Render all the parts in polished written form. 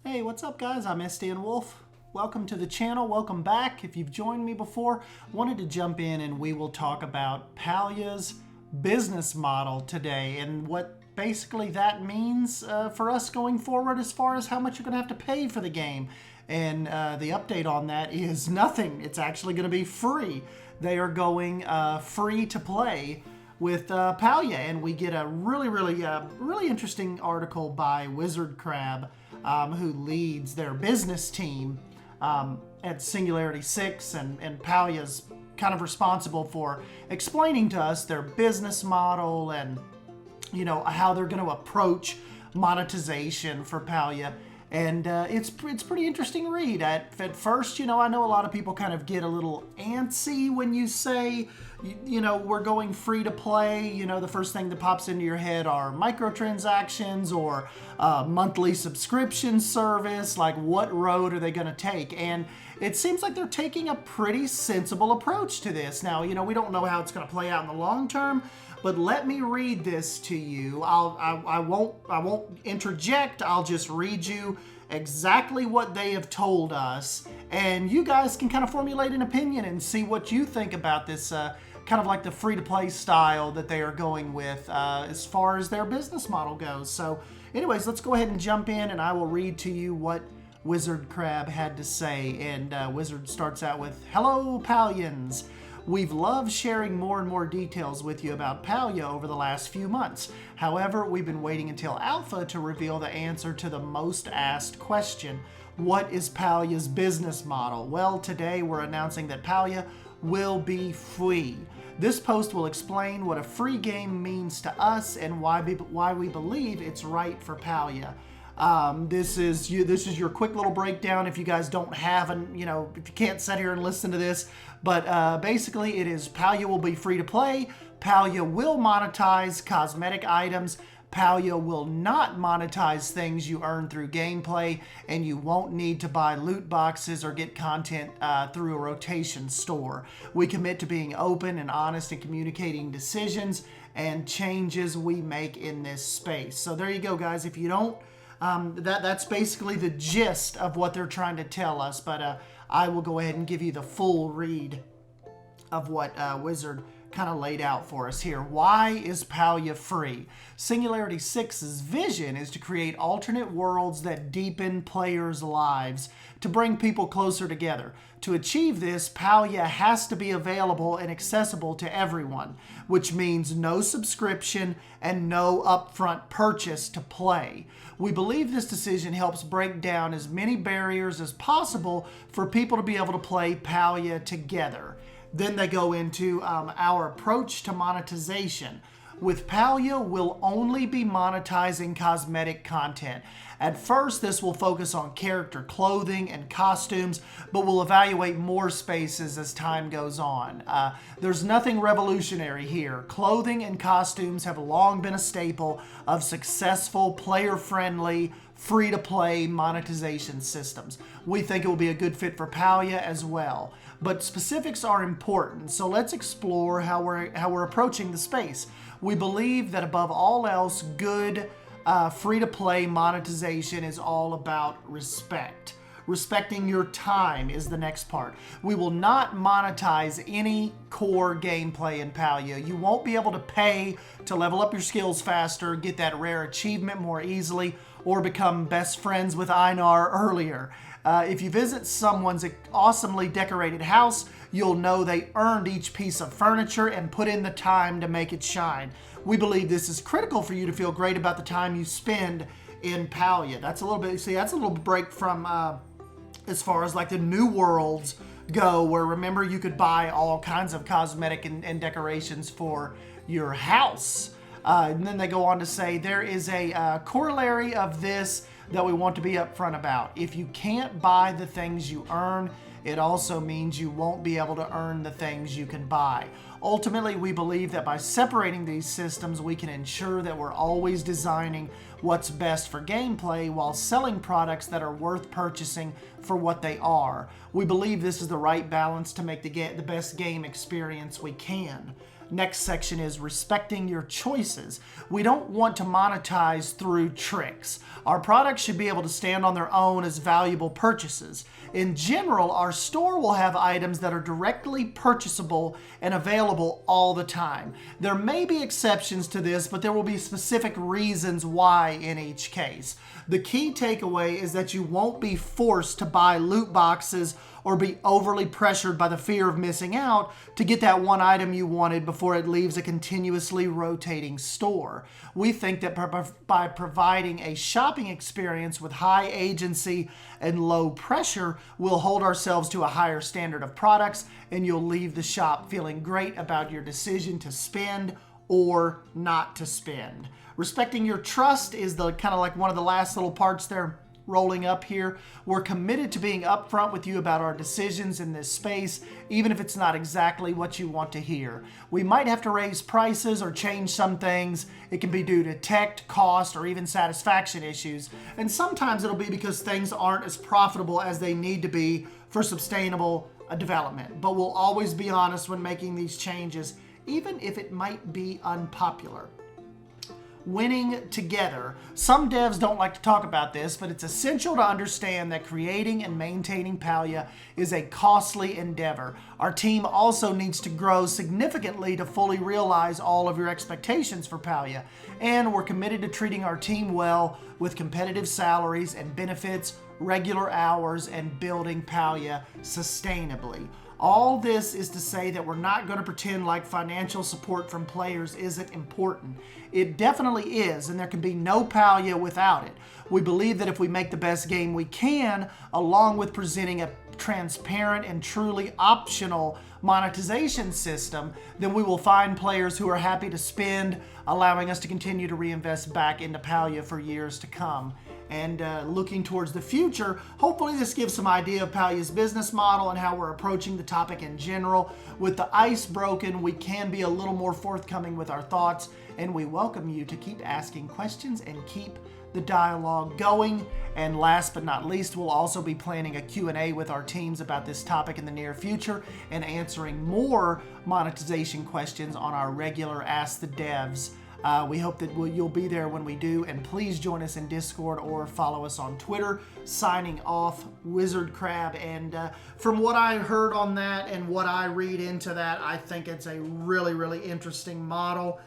Hey, what's up guys? I'm SD Wolf. Welcome to the channel, welcome back. If you've joined me before, wanted to jump in and we will talk about Palia's business model today and what basically that means for us going forward as far as how much you're gonna have to pay for the game. And the update on that is nothing. It's actually gonna be free. They are going free to play with Palia, and we get a really interesting article by Wizard Crab, who leads their business team at Singularity 6, and Palia's kind of responsible for explaining to us their business model and how they're going to approach monetization for Palia. And it's pretty interesting read. At first, I know a lot of people kind of get a little antsy when you say, we're going free to play. The first thing that pops into your head are microtransactions or monthly subscription service. Like, what road are they going to take? And it seems like they're taking a pretty sensible approach to this. Now, we don't know how it's going to play out in the long term, but let me read this to you. I won't interject. I'll just read you exactly what they have told us, and you guys can kind of formulate an opinion and see what you think about this kind of like the free-to-play style that they are going with as far as their business model goes. So anyways, let's go ahead and jump in, and I will read to you what Wizard Crab had to say. And Wizard starts out with, "Hello, Palians. We've loved sharing more and more details with you about Palia over the last few months. However, we've been waiting until Alpha to reveal the answer to the most asked question. What is Palia's business model? Well, today we're announcing that Palia will be free. This post will explain what a free game means to us and why we believe it's right for Palia." This is your quick little breakdown if you guys don't have if you can't sit here and listen to this. But basically it is Palia will be free to play. Palia will monetize cosmetic items. Palia will not monetize things you earn through gameplay, and you won't need to buy loot boxes or get content through a rotation store. We commit to being open and honest in communicating decisions and changes we make in this space. So there you go, guys. If you don't, that's basically the gist of what they're trying to tell us, but I will go ahead and give you the full read of what Wizard kind of laid out for us here. Why is Palia free? Singularity 6's vision is to create alternate worlds that deepen players' lives, to bring people closer together. To achieve this, Palia has to be available and accessible to everyone, which means no subscription and no upfront purchase to play. We believe this decision helps break down as many barriers as possible for people to be able to play Palia together. Then they go into our approach to monetization. With Palia, we'll only be monetizing cosmetic content. At first, this will focus on character clothing and costumes, but we'll evaluate more spaces as time goes on. There's nothing revolutionary here. Clothing and costumes have long been a staple of successful, player-friendly, free-to-play monetization systems. We think it will be a good fit for Palia as well. But specifics are important, so let's explore how we're approaching the space. We believe that above all else, good free-to-play monetization is all about respect. Respecting your time is the next part. We will not monetize any core gameplay in Palia. You won't be able to pay to level up your skills faster, get that rare achievement more easily, or become best friends with Einar earlier. If you visit someone's awesomely decorated house, you'll know they earned each piece of furniture and put in the time to make it shine. We believe this is critical for you to feel great about the time you spend in Palia. That's a little break from as far as like the new worlds go, where remember you could buy all kinds of cosmetic and decorations for your house. And then they go on to say there is a corollary of this that we want to be upfront about. If you can't buy the things you earn, it also means you won't be able to earn the things you can buy. Ultimately, we believe that by separating these systems, we can ensure that we're always designing what's best for gameplay while selling products that are worth purchasing for what they are. We believe this is the right balance to make the best game experience we can. Next section is respecting your choices. We don't want to monetize through tricks. Our products should be able to stand on their own as valuable purchases. In general, our store will have items that are directly purchasable and available all the time. There may be exceptions to this, but there will be specific reasons why in each case. The key takeaway is that you won't be forced to buy loot boxes or be overly pressured by the fear of missing out to get that one item you wanted before it leaves a continuously rotating store. We think that by providing a shopping experience with high agency and low pressure, we'll hold ourselves to a higher standard of products, and you'll leave the shop feeling great about your decision to spend or not to spend. Respecting your trust is the kind of like one of the last little parts there rolling up here. We're committed to being upfront with you about our decisions in this space, even if it's not exactly what you want to hear. We might have to raise prices or change some things. It can be due to tech, cost, or even satisfaction issues. And sometimes it'll be because things aren't as profitable as they need to be for sustainable development. But we'll always be honest when making these changes, even if it might be unpopular. Winning together. Some devs don't like to talk about this, but it's essential to understand that creating and maintaining Palia is a costly endeavor. Our team also needs to grow significantly to fully realize all of your expectations for Palia, and we're committed to treating our team well with competitive salaries and benefits, regular hours, and building Palia sustainably. All this is to say that we're not going to pretend like financial support from players isn't important. It definitely is, and there can be no Palia without it. We believe that if we make the best game we can, along with presenting a transparent and truly optional monetization system, then we will find players who are happy to spend, allowing us to continue to reinvest back into Palia for years to come. And looking towards the future, hopefully this gives some idea of Palia's business model and how we're approaching the topic in general. With the ice broken, we can be a little more forthcoming with our thoughts, and we welcome you to keep asking questions and keep the dialogue going. And last but not least, we'll also be planning a Q&A with our teams about this topic in the near future and answering more monetization questions on our regular Ask the Devs. We hope that you'll be there when we do, and please join us in Discord or follow us on Twitter. Signing off, Wizard Crab, and from what I heard on that and what I read into that, I think it's a really, really interesting model.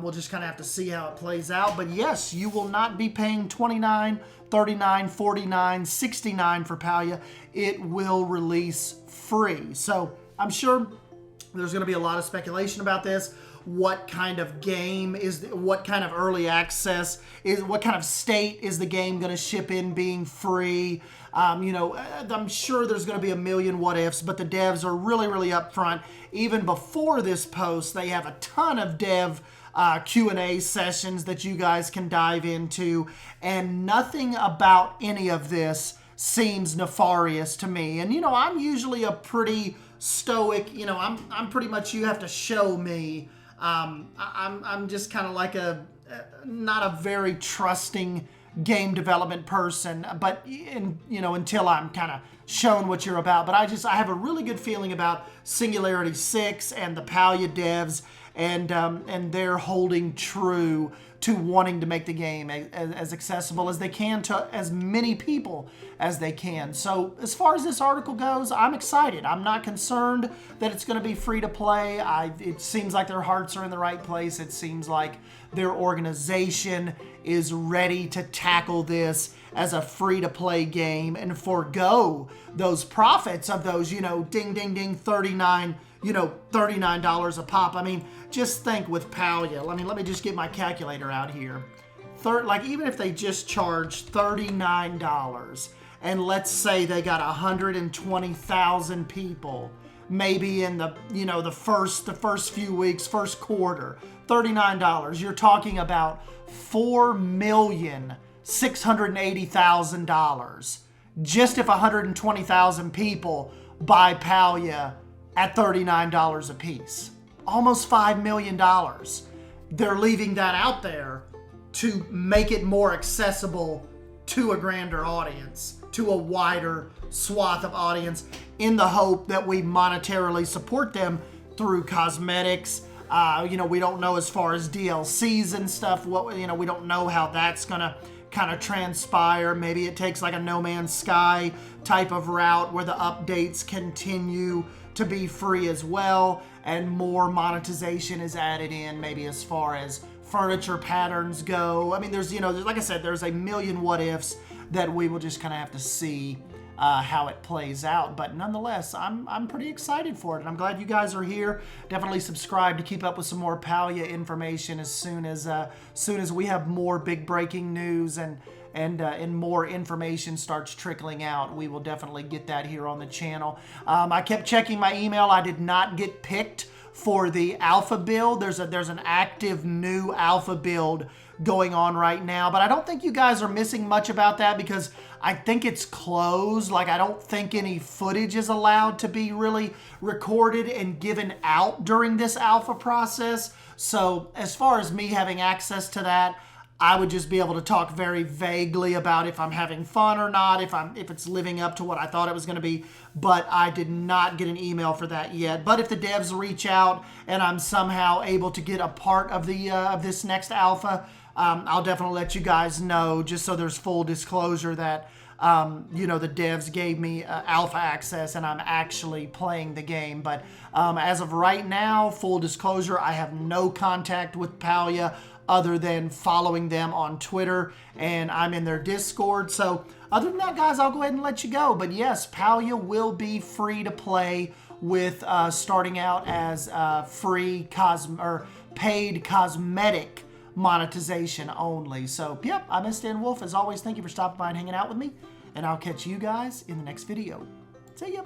We'll just kind of have to see how it plays out, but yes, you will not be paying $29, $39, $49, $69 for Palia. It will release free. So I'm sure there's going to be a lot of speculation about this. What kind of game is, what kind of early access is, what kind of state is the game going to ship in being free? I'm sure there's going to be a million what ifs, but the devs are really, really upfront. Even before this post, they have a ton of dev Q&A sessions that you guys can dive into, and nothing about any of this seems nefarious to me. And I'm usually a pretty stoic, I'm pretty much, you have to show me. I'm just kind of like not a very trusting game development person, but until I'm kind of shown what you're about. But I have a really good feeling about Singularity 6 and the Palia devs, and they're holding true to wanting to make the game as accessible as they can to as many people as they can. So as far as this article goes, I'm excited. I'm not concerned that it's going to be free to play. It seems like their hearts are in the right place. It seems like their organization is ready to tackle this as a free to play game and forego those profits of those, ding, ding, ding, $39 a pop. I mean, just think with Palia. Let me just get my calculator out here. Even if they just charge $39, and let's say they got 120,000 people, maybe in the first few weeks, first quarter, $39. You're talking about $4,680,000 just if 120,000 people buy Palia at $39 a piece. Almost $5 million. They're leaving that out there to make it more accessible to a grander audience, to a wider swath of audience, in the hope that we monetarily support them through cosmetics, You know, we don't know as far as DLCs and stuff. What, you know, we don't know how that's gonna kind of transpire. Maybe it takes like a No Man's Sky type of route where the updates continue to be free as well, and more monetization is added in, maybe as far as furniture patterns go. I mean, there's, you know, like I said, there's a million what ifs that we will just kind of have to see how it plays out. But nonetheless, I'm pretty excited for it, and I'm glad you guys are here. Definitely subscribe to keep up with some more Palia information as soon as we have more big breaking news and more information starts trickling out. We will definitely get that here on the channel. I kept checking my email. I did not get picked for the alpha build. There's an active new alpha build going on right now, but I don't think you guys are missing much about that because I think it's closed. Like, I don't think any footage is allowed to be really recorded and given out during this alpha process. So as far as me having access to that, I would just be able to talk very vaguely about if I'm having fun or not, if it's living up to what I thought it was going to be. But I did not get an email for that yet. But if the devs reach out and I'm somehow able to get a part of the of this next alpha, I'll definitely let you guys know, just so there's full disclosure that you know, the devs gave me alpha access and I'm actually playing the game. But as of right now, full disclosure, I have no contact with Palia other than following them on Twitter, and I'm in their Discord. So other than that, guys, I'll go ahead and let you go. But yes, Palia will be free to play with starting out as free paid cosmetic monetization only. So yep, I'm Stan Wolf. As always, thank you for stopping by and hanging out with me, and I'll catch you guys in the next video. See ya.